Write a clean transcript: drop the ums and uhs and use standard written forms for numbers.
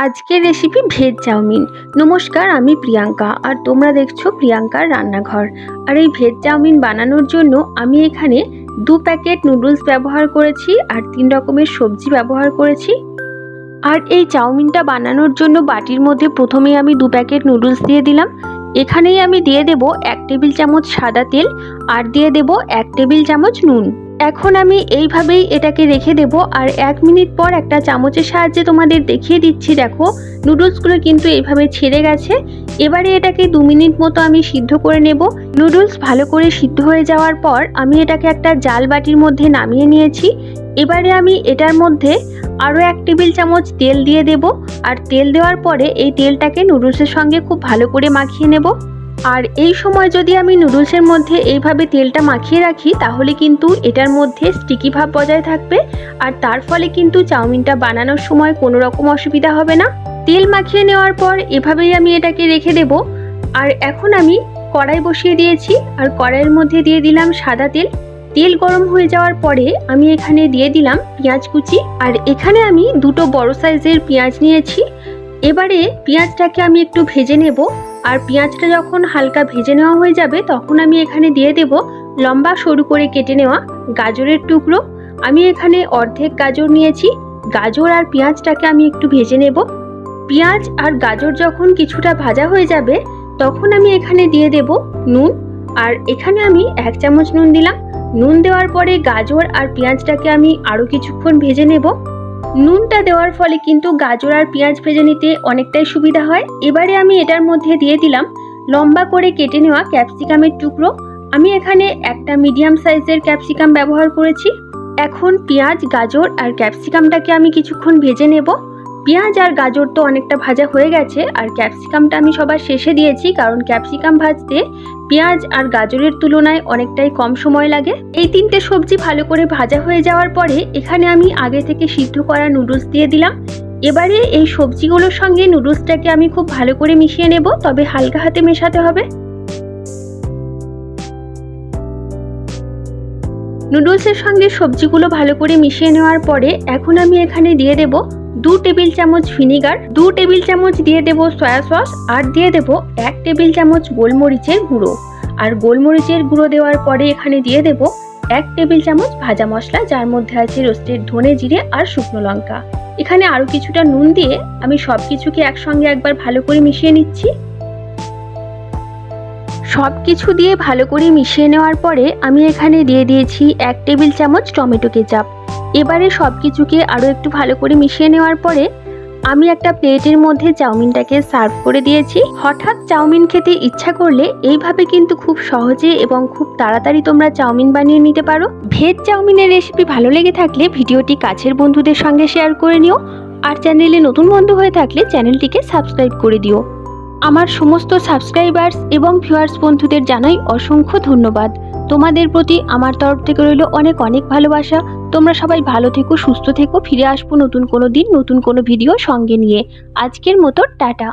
আজকের recipe veg chowmein. নমস্কার, আমি প্রিয়াঙ্কা আর তোমরা দেখছো প্রিয়াঙ্কার রান্নাঘর। আর এই ভেজ চাউমিন বানানোর জন্য আমি এখানে 2 প্যাকেট নুডলস ব্যবহার করেছি আর 3 রকমের সবজি ব্যবহার করেছি। আর এই চাউমিনটা বানানোর জন্য বাটির মধ্যে প্রথমেই আমি 2 প্যাকেট নুডলস দিয়ে দিলাম। এখানেই আমি দিয়ে দেব 1 টেবিল চামচ সাদা তেল আর দিয়ে দেব 1 টেবিল চামচ নুন। এখন আমি এইভাবেই এটাকে রেখে দেব আর 1 মিনিট পর একটা চামচের সাহায্যে তোমাদের দেখিয়ে দিচ্ছি। দেখো নুডলসগুলো কিন্তু এইভাবে ছেড়ে গেছে। এবারে এটাকে 2 মিনিট মতো আমি সিদ্ধ করে নেব। নুডলস ভালো করে সিদ্ধ হয়ে যাওয়ার পর আমি এটাকে একটা জাল বাটির মধ্যে নামিয়ে নিয়েছি। এবারে আমি এটার মধ্যে আরও 1 টেবিল চামচ তেল দিয়ে দেব আর তেল দেওয়ার পরে এই তেলটাকে নুডলসের সঙ্গে খুব ভালো করে মাখিয়ে নেব। আর এই সময় যদি আমি নুডলসের মধ্যে এইভাবে তেলটা মাখিয়ে রাখি তাহলে কিন্তু এটার মধ্যে স্টিকি ভাব বজায় থাকবে আর তার ফলে কিন্তু চাউমিনটা বানানোর সময় কোনো রকম অসুবিধা হবে না। তেল মাখিয়ে নেওয়ার পর এভাবেই আমি এটাকে রেখে দেব। আর এখন আমি কড়াই বসিয়ে দিয়েছি আর কড়াইয়ের মধ্যে দিয়ে দিলাম সাদা তেল। তেল গরম হয়ে যাওয়ার পরে আমি এখানে দিয়ে দিলাম পেঁয়াজ কুচি আর এখানে আমি 2টো বড় সাইজের পেঁয়াজ নিয়েছি। এবারে পেঁয়াজটাকে আমি একটু ভেজে নেব আর পেঁয়াজটা যখন হালকা ভেজে নেওয়া হয়ে যাবে তখন আমি এখানে দিয়ে দেব লম্বা সরু করে কেটে নেওয়া গাজরের টুকরো। আমি এখানে অর্ধেক গাজর নিয়েছি। গাজর আর পেঁয়াজটাকে আমি একটু ভেজে নেব। পেঁয়াজ আর গাজর যখন কিছুটা ভাজা হয়ে যাবে তখন আমি এখানে দিয়ে দেব নুন আর এখানে আমি 1 চামচ নুন দিলাম। নুন দেওয়ার পরে গাজর আর পেঁয়াজটাকে আমি আরও কিছুক্ষণ ভেজে নেব। নুনটা দেওয়ার ফলে কিন্তু গাজর আর পেঁয়াজ ভেজে নিতে অনেকটাই সুবিধা হয়। এবারে আমি এটার মধ্যে দিয়ে দিলাম লম্বা করে কেটে নেওয়া ক্যাপসিকামের টুকরো। আমি এখানে একটা মিডিয়াম সাইজের ক্যাপসিকাম ব্যবহার করেছি। এখন পেঁয়াজ, গাজর আর ক্যাপসিকামটাকে আমি কিছুক্ষণ ভেজে নেব। পেঁয়াজ আর গাজর তো অনেকটা ভাজা হয়ে গেছে আর ক্যাপসিকামটা আমি সবার শেষে দিয়েছি, কারণ ক্যাপসিকাম ভাজতে পেঁয়াজ আর গাজরের তুলনায় অনেকটাই কম সময় লাগে। এই 3টে সবজি ভালো করে ভাজা হয়ে যাওয়ার পরে এখানে আমি আগে থেকে সিদ্ধ করা নুডলস দিয়ে দিলাম। এবারে এই সবজিগুলোর সঙ্গে নুডলসটাকে আমি খুব ভালো করে মিশিয়ে নেব, তবে হালকা হাতে মেশাতে হবে। নুডলসের সঙ্গে সবজিগুলো ভালো করে মিশিয়ে নেওয়ার পরে এখন আমি এখানে দিয়ে দেব 2 টেবিল চামচ ভিনিগার, 2 টেবিল চামচ দিয়ে দেব সয়া সস আর দিয়ে দেব 1 টেবিল চামচ গোলমরিচের গুঁড়ো। আর গোলমরিচের গুঁড়ো দেওয়ার পরে এখানে দিয়ে দেব 1 টেবিল চামচ ভাজা মশলা, যার মধ্যে আছে রোস্টেড ধনে, জিরে আর শুকনো লঙ্কা। এখানে আরও কিছুটা নুন দিয়ে আমি সব কিছুকে একসঙ্গে একবার ভালো করে মিশিয়ে নিচ্ছি। সব কিছু দিয়ে ভালো করে মিশিয়ে নেওয়ার পরে আমি এখানে দিয়ে দিয়েছি 1 টেবিল চামচ টমেটো কেচাপ। এবারে সব কিছুকে আরও একটু ভালো করে মিশিয়ে নেওয়ার পরে আমি একটা প্লেটের মধ্যে চাউমিনটাকে সার্ভ করে দিয়েছি। হঠাৎ চাউমিন খেতে ইচ্ছা করলে এইভাবে কিন্তু খুব সহজে এবং খুব তাড়াতাড়ি তোমরা চাউমিন বানিয়ে নিতে পারো। ভেজ চাউমিনের রেসিপি ভালো লেগে থাকলে ভিডিওটি কাছের বন্ধুদের সঙ্গে শেয়ার করে নিও আর চ্যানেলে নতুন বন্ধু হয়ে থাকলে চ্যানেলটিকে সাবস্ক্রাইব করে দিও। আমার সমস্ত সাবস্ক্রাইবার্স এবং ভিউয়ার্স বন্ধুদের জানাই অসংখ্য ধন্যবাদ। তোমাদের প্রতি আমার তরফ থেকে রইল অনেক অনেক ভালোবাসা। তোমরা সবাই ভালো থেকো, সুস্থ থেকো। ফিরে আসবো নতুন কোনো দিন, নতুন কোনো ভিডিও সঙ্গে নিয়ে। আজকের মতো টাটা।